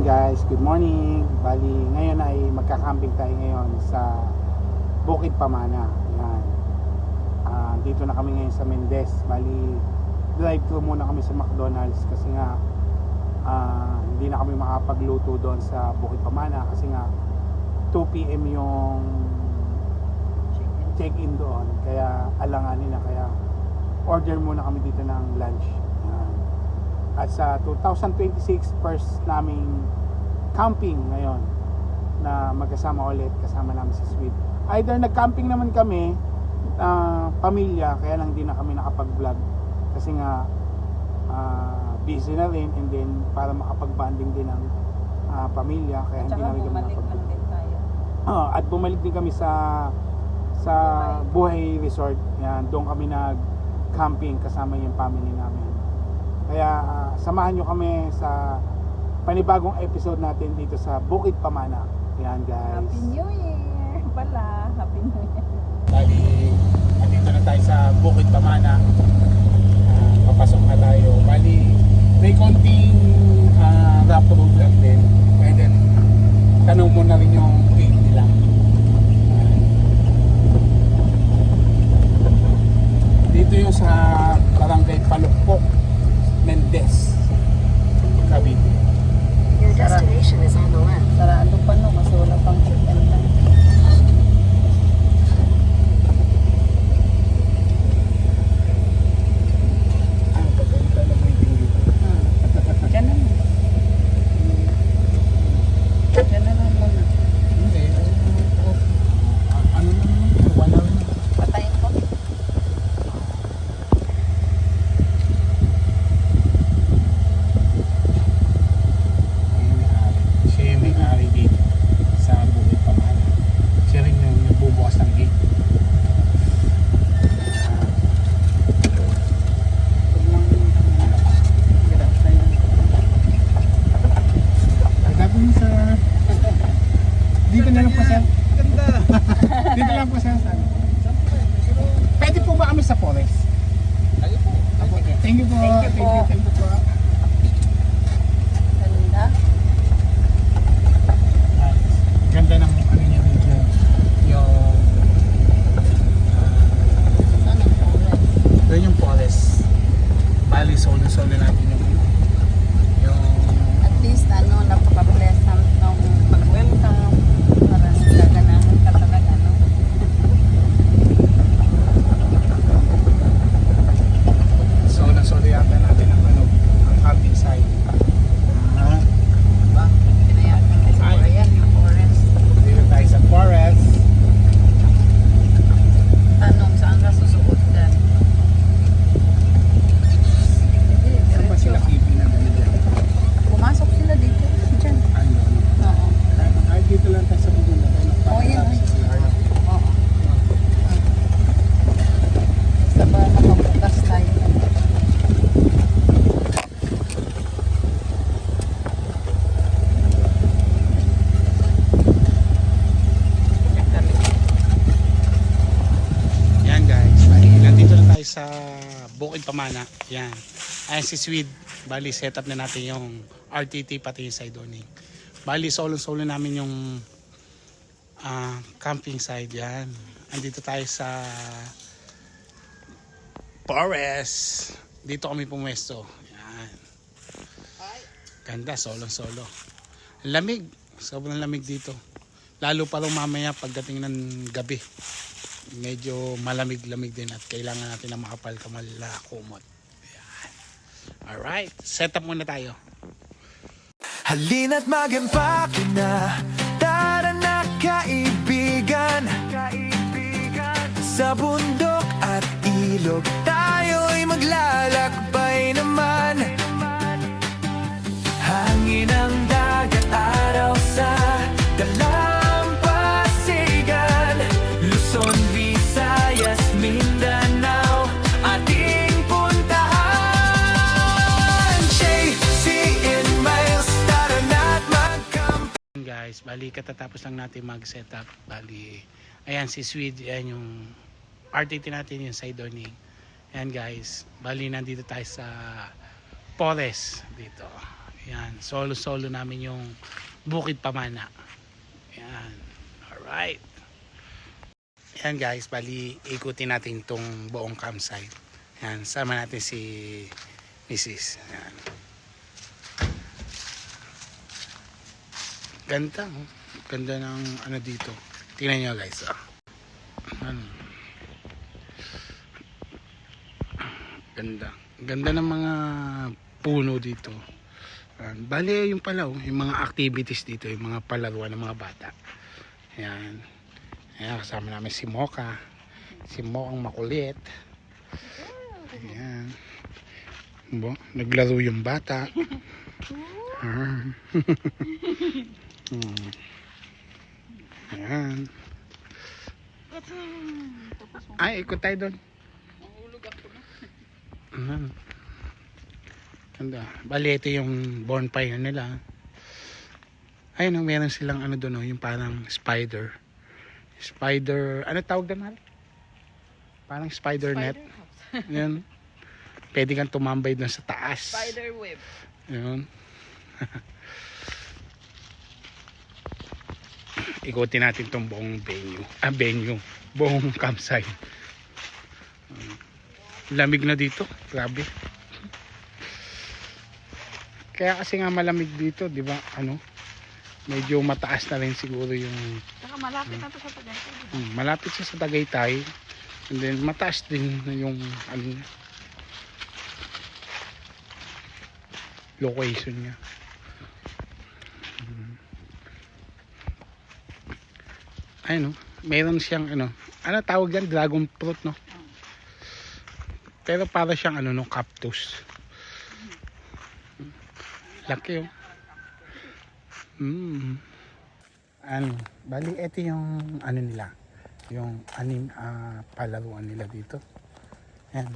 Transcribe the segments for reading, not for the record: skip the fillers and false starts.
guys, good morning. Bali, ngayon ay magka-camping tayo ngayon sa Bukid Pamana. Yan. Dito na kami ngayon sa Mendez. Bali, drive-thru muna kami sa McDonald's kasi nga hindi na kami makapagluto doon sa Bukid Pamana kasi nga 2 PM yung check-in doon. Kaya alanganin na, kaya order muna kami dito ng lunch. Yan. At sa 2026 first naming camping ngayon na magkasama ulit, kasama namin si Sweet. Either nag-camping naman kami pamilya, kaya lang di na kami nakapag-vlog kasi nga busy na rin, and then para makapag-banding din ng pamilya, kaya hindi namin kami nakapag-vlog. At bumalik din kami sa Buhay Resort. Yan, doon kami nag-camping kasama yung family namin. Kaya samahan nyo kami sa panibagong episode natin dito sa Bukid Pamana. Yan guys. Happy New Year pala. Happy New Year. Bali, andito na tayo sa Bukid Pamana. Papasok na tayo. Bali, may konting rough road lang din. And then, tanong mo na rin yung gate nila. Dito yung sa Barangay Palukpok, Mendez, Cavite. Your destination is on the left. Sarado pa no, kasi wala pang check-in na. Pagkakita na waiting dito. Diyan na muna. Diyan na lang muna. Hindi. Ano naman? Wala rin. Patayin ko. Siya yung may-ari dito sa Bukid Pamana. Siya rin yung nagbubukas ng gate. Dapat mo sa... Dito na lang po sir. Ganda! Dito lang po sir. Pwede po ba kami sa forest? Thank you po. Thank you po. Thank you po. Ganda. Ganda ng ano niya dito. Yung doon yung forest. Bali, solo-solo natin yung At least napaka-bless ng pag-welcome. Parang gaganahan ka talaga, no? solo-solo yata natin ang camping site. Pinayagan kasi Ay. ayan yung forest. Dito tayo sa forest. Tanong, saan ka susuot dyan? Saan ba sila kipi na ganito? Pumasok sila dito. Dyan. Ano? Oo. Ay, dito lang tayo sa bubunda tayo. Oo, yan. Oo. Basta ba makabukas tayo? Yan guys, bali, nandito na tayo sa Bukid Pamana. Yan. Ayan si Swede. Bali, set up na natin yung RTT pati yung side owning. Bali, solo-solo namin yung camping side. Yan. Andito tayo sa forest. Dito kami pumwesto. Yan. Ganda, solo-solo. Lamig. Sobrang lamig dito. Lalo pa rin mamaya pagdating ng gabi. Medyo malamig-lamig din at kailangan natin na makapal-kamal na kumot. Ayan. Alright, set up muna tayo. Halina't mag-empake na, tara na kaibigan. Sa bundok at ilog, tayo'y maglalakbay naman. Hangin ang dagat, araw sa dalampasigan. Luzon, Visayas, Mindanao, ating puntahan. JC Miles, tara na't mag-camping. Guys, bali katatapos lang natin mag-set up. Bali, ayan si Swede, ayan yung RTT natin, yung side owning. Ayan guys, bali nandito tayo sa forest dito. Yan, solo namin yung Bukid Pamana. Yan. Alright. Yan guys, bali ikutin natin tong buong campsite. Yan, sama natin si Mrs. Yan. Ganda, oh. Ganda ng ano dito. Tingnan nyo guys, oh. Ganda. Ganda ng mga puno dito. Bali yung pala, yung mga activities dito, yung mga palaruan ng mga bata. Ayan. Ayan, kasama namin si Mocha. Si Mokang makulit. Ayan. Naglaro yung bata. Ayan. Ay, ikot tayo doon. Ganda. Bali, ito yung bonfire nila. Ayun, meron silang ano doon, yung parang spider. Ano tawag doon, Mal? Parang spider net. Yan. Pwede kang tumambay doon sa taas. Spider web. Yun. Ikutin natin tong buong venue. Buong campsite. Lamig na dito. Grabe. Kaya kasi nga malamig dito, di ba? Medyo mataas na rin siguro yung... Saka malapit na to sa Tagaytay. Malapit siya sa Tagaytay. And then mataas din yung location niya. Ayun, meron siyang ano tawag yan? Dragon fruit, no? Pero para siyang cactus. Laki, oh. Bali ito yung nila, yung palaruan nila dito. Ayan,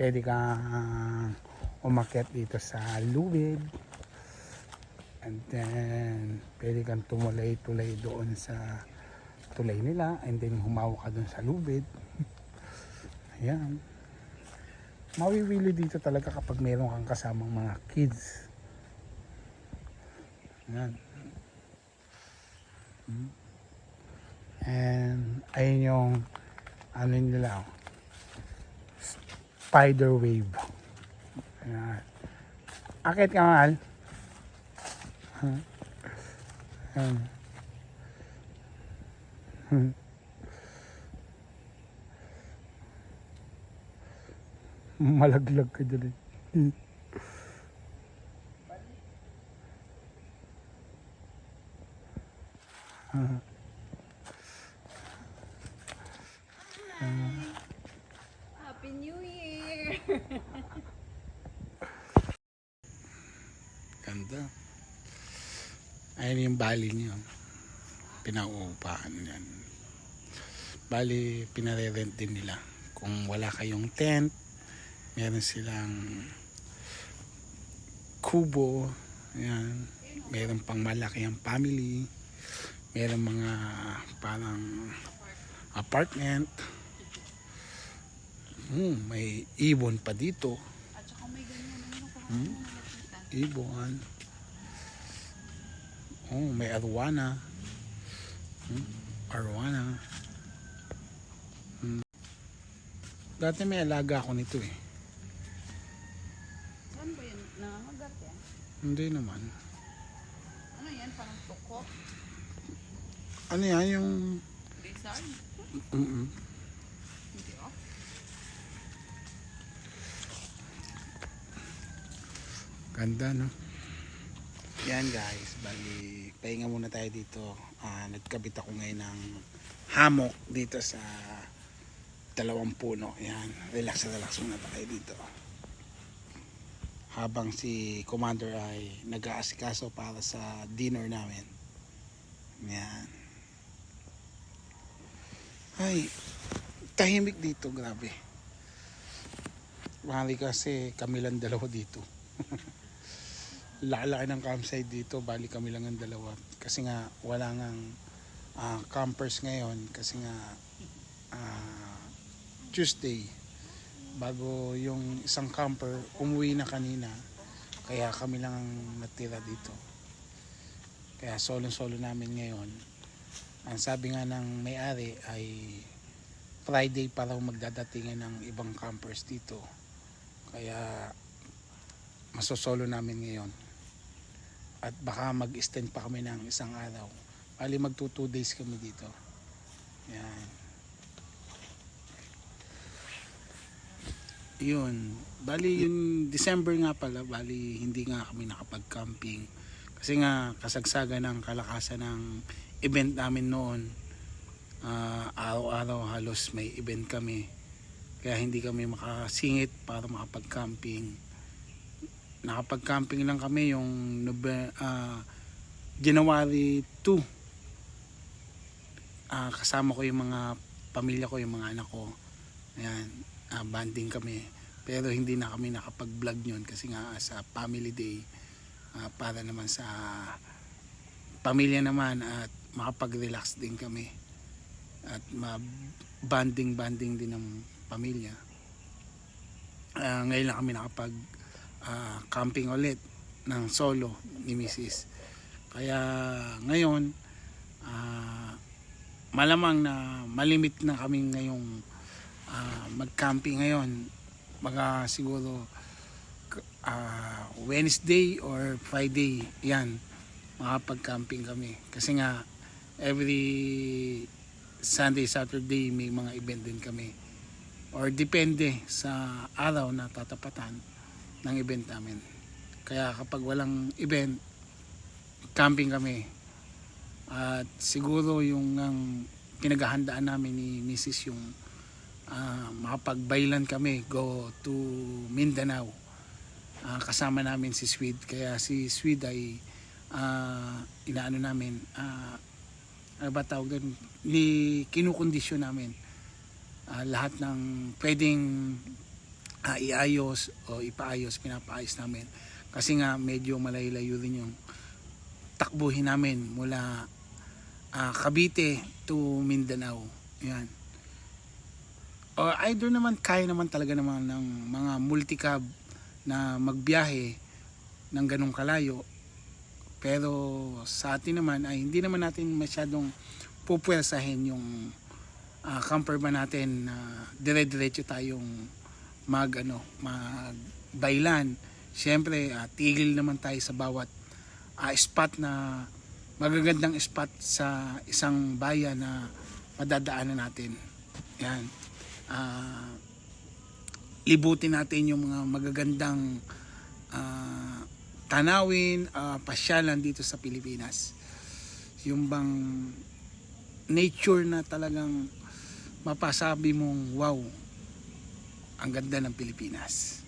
pwede kang umakyat dito sa lubid, and then pwede kang tumulay-tulay doon sa tulay nila, and then humawak ka doon sa lubid. Ayan, mawiwili dito talaga kapag meron kang kasamang mga kids. Ayan. And ayun yung nila, spider wave. Ayan. Akit ka, Mahal. Ayan. Malaglag ka dyan, eh. Happy New Year! Ganda. Ayun yung bali niyo. Pinauupahan yan. Bali, pinare-rent din nila. Kung wala kayong tent, meron silang kubo. Ayan. Meron pang malaki ang family. Meron mga parang apartment. May ibon pa dito. At saka may ganyan. Ibon. May arwana. Arwana. Dati may alaga ako nito, eh. Saan ba yan? Nangangagat yan? Hindi naman. Ano yan? Parang tukok? Ano yan yung... Lizard? Mm-mm. Hindi, oh. Ganda, no? Yan guys, bali pahinga muna tayo dito. Nagkabit ako ngayon ng hammock dito sa dalawang puno. Yan, relax muna tayo dito. Habang si Commander ay nag-aasikaso para sa dinner namin. Yan. Ay, tahimik dito, grabe. Bali kasi kami lang dalawa dito. Laki ng campsite dito, bali kami lang ang dalawa. Kasi nga wala ngang campers ngayon kasi nga Tuesday. Bago yung isang camper umuwi na kanina. Kaya kami lang ang natira dito. Kaya solo namin ngayon. Ang sabi nga ng may-ari ay Friday pa raw magdadatingan ng ibang campers dito. Kaya masosolo namin ngayon. At baka mag-extend pa kami ng isang araw. Bali mag 2 days kami dito. Yan. Yun. Bali yung December nga pala, bali hindi nga kami nakapag-camping. Kasi nga kasagsagan ng kalakasan ng event namin noon. Araw-araw halos may event kami. Kaya hindi kami makasingit para makapag-camping. Nakapag-camping lang kami yung January 2. Kasama ko yung mga pamilya ko, yung mga anak ko. Ayan, banding kami. Pero hindi na kami nakapag-vlog yun kasi nga sa family day, para naman sa pamilya naman at makapag-relax din kami. At banding din ng pamilya. Ngayon lang kami nakapag camping ulit ng solo ni Mrs. Kaya ngayon malamang na malimit na kami ngayong mag-camping ngayon. Mga siguro Wednesday or Friday yan makapag-camping kami. Kasi nga every Sunday, Saturday may mga event din kami. Or depende sa araw na tatapatan ng event namin. Kaya kapag walang event, camping kami. At siguro yung pinaghahandaan namin ni Mrs. yung makapagbaylan kami, go to Mindanao. Kasama namin si Swede. Kaya si Swede ay inaano namin, ano ba tawag doon? Kinukondisyon namin lahat ng pwedeng iayos o ipaayos, pinapaayos namin. Kasi nga medyo malayo-layo din yung takbuhin namin mula Cavite to Mindanao. Yan. O either naman kaya naman talaga naman ng mga multicab na magbiyahe ng ganong kalayo. Pero sa atin naman ay hindi naman natin masyadong pupwersahin yung camper ba natin na dire-diretso tayong magbaylan. Siyempre tigil naman tayo sa bawat spot na magagandang spot sa isang bayan na madadaanan natin. Yan. Libutin natin yung mga magagandang tanawin, pasyalan dito sa Pilipinas. Yung bang nature na talagang mapasabi mong wow, ang ganda ng Pilipinas.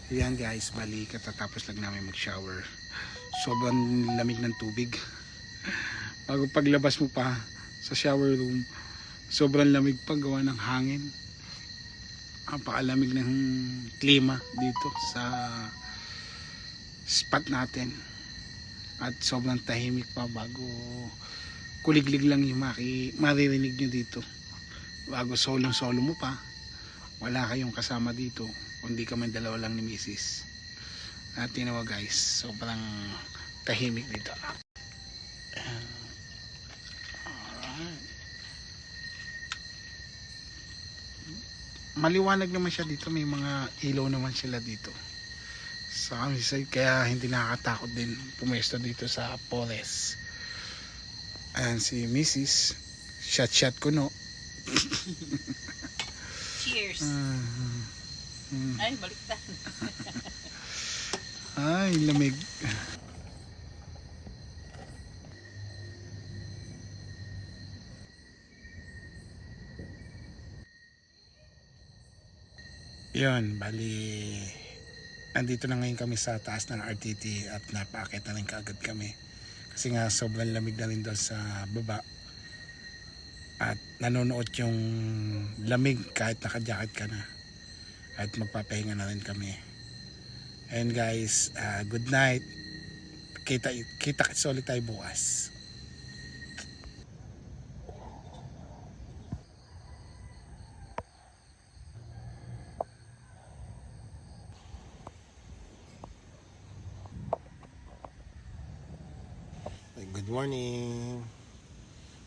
Yan guys, bali katatapos lang namin mag-shower. Sobrang lamig ng tubig. bago paglabas mo pa sa shower room, sobrang lamig pa gawa ng hangin. Napakalamig ng klima dito sa spot natin. At sobrang tahimik pa bago kuliglig lang yung maririnig nyo dito. Bago solo mo pa, wala kayong kasama dito, kundi kami dalawa lang ni Mrs. At tinawa guys, sobrang tahimik dito. Maliwanag naman siya dito, may mga ilaw naman sila dito sa kami side, kaya hindi nakakatakot din pumesto dito sa forest. Ayan si Mrs. Shot ko no. Cheers. Ay, baliktad. Ay, lamig. Yun, bali andito na ngayon kami sa taas ng RTT at napaakit na rin kaagad kami kasi nga sobrang lamig na rin doon sa baba at nanonood yung lamig kahit naka-jacket ka na at magpapahinga na rin kami. And guys, good night. Kita ulit tayo bukas. Good morning.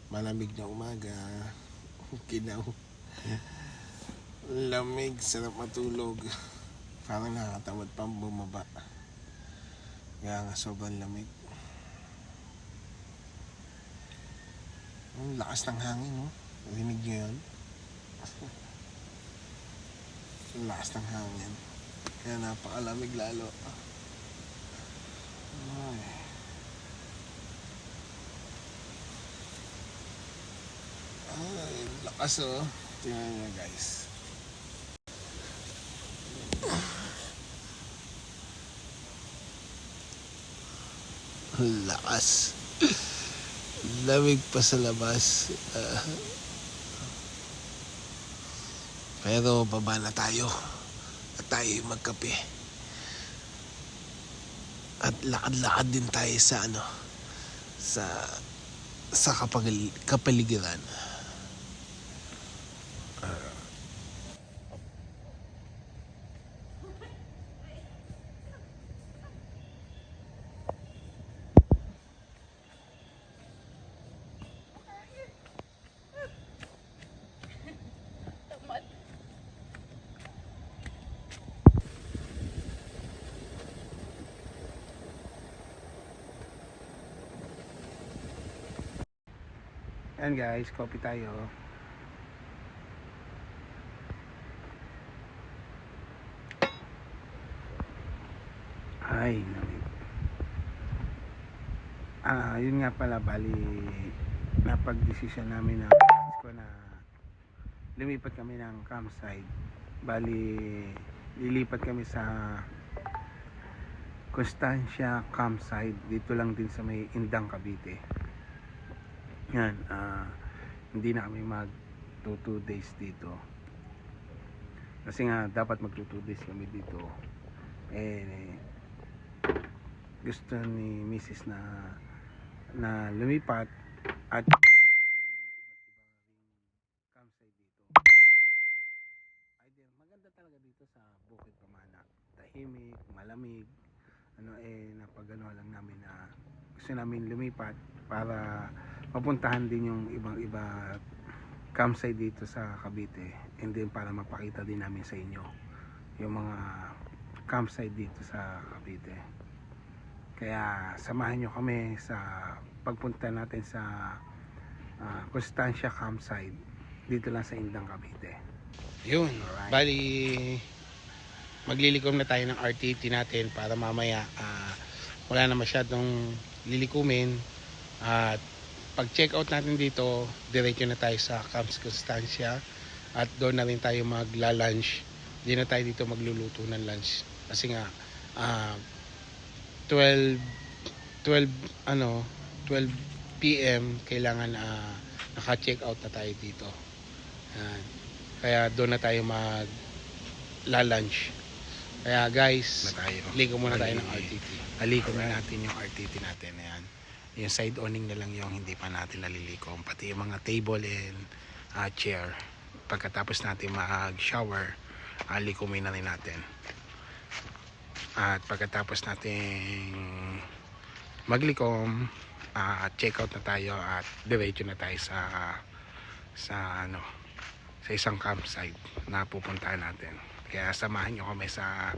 Malamig na umaga. Kinaw. Lamig, sarap matulog. Parang nakakatamad pang bumaba. Kaya nga sobrang lamig. Ang lakas ng hangin, no? Rinig nyo yun? Ang lakas ng hangin. Kaya napakalamig lalo. Ay. Ay, lakas oh. Tingnan nyo guys. Lakas. Lamig pa sa labas. Pero baba na tayo. At tayo magkape. At lakad-lakad din tayo sa ano. Sa kapaligiran. Ayan guys, coffee tayo. Ay, lamig. Yun nga pala, bali napag-desisyon namin na lumipat kami ng campsite. Bali lilipat kami sa Constancia campsite, dito lang din sa may Indang, Cavite. Yan, hindi na kami mag 2 days dito kasi nga dapat mag 2 days kami dito. Gusto ni Mrs. na lumipat at campsite dito. Maganda talaga dito sa Bukid Pamana, tahimik, malamig. Napagano lang namin na gusto namin lumipat para mapuntahan din yung ibang-iba campsite dito sa Cavite, and then para mapakita din namin sa inyo yung mga campsite dito sa Cavite. Kaya samahan nyo kami sa pagpunta natin sa Constancia campsite dito lang sa Indang, Cavite. Yun, alright. Bali maglilikom na tayo ng RTT natin para mamaya wala na masyadong lilikumin at pag check out natin dito, diretso na tayo sa Camp Constancia at doon na rin tayo magla-lunch. Hindi na tayo dito magluluto ng lunch kasi nga 12 PM, kailangan naka-check out na tayo dito. Yan. Kaya doon na tayo mag-lunch. Kaya guys, ligo muna tayo ng RTT. Aligo na natin yung RTT natin. Ayan. Yung side awning na lang yung hindi pa natin nalilikom. Pati yung mga table and chair. Pagkatapos natin mag-shower, likumin na rin natin. At pagkatapos natin maglikom, check out na tayo at diretso na tayo sa isang campsite na pupuntahan natin. Kaya samahan nyo kami sa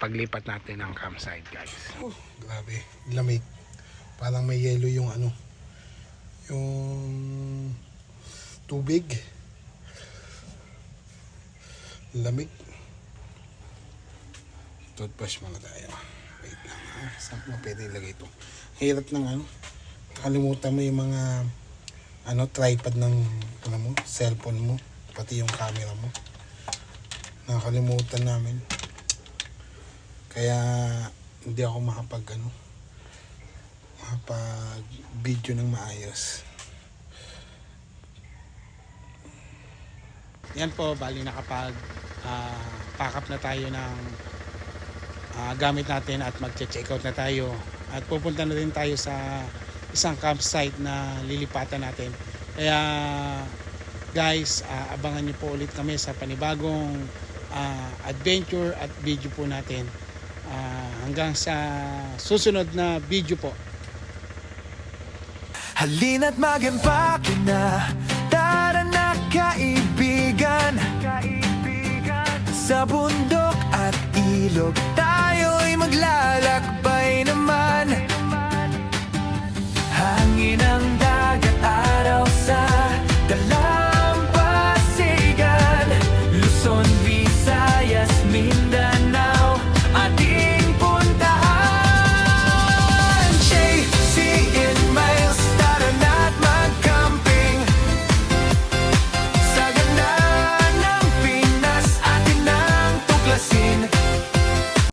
paglipat natin ng campsite, guys. Grabe, lamig. Parang may yelo yung yung tubig. Lamig. Toothbrush muna tayo. Wait lang ha. Saan mo pwede ilagay ito? Hirap ng kalimutan mo yung mga tripod ng cellphone mo. Pati yung camera mo. Nakakalimutan namin. Kaya hindi ako makapag video ng maayos. Yan po, bali nakapag pack up na tayo ng gamit natin at mag-check out na tayo. At pupunta na rin tayo sa isang campsite na lilipatan natin. Kaya guys, abangan niyo po ulit kami sa panibagong adventure at video po natin. Hanggang sa susunod na video po. Halina't mag-empake na, tara na kaibigan. Sa bundok at ilog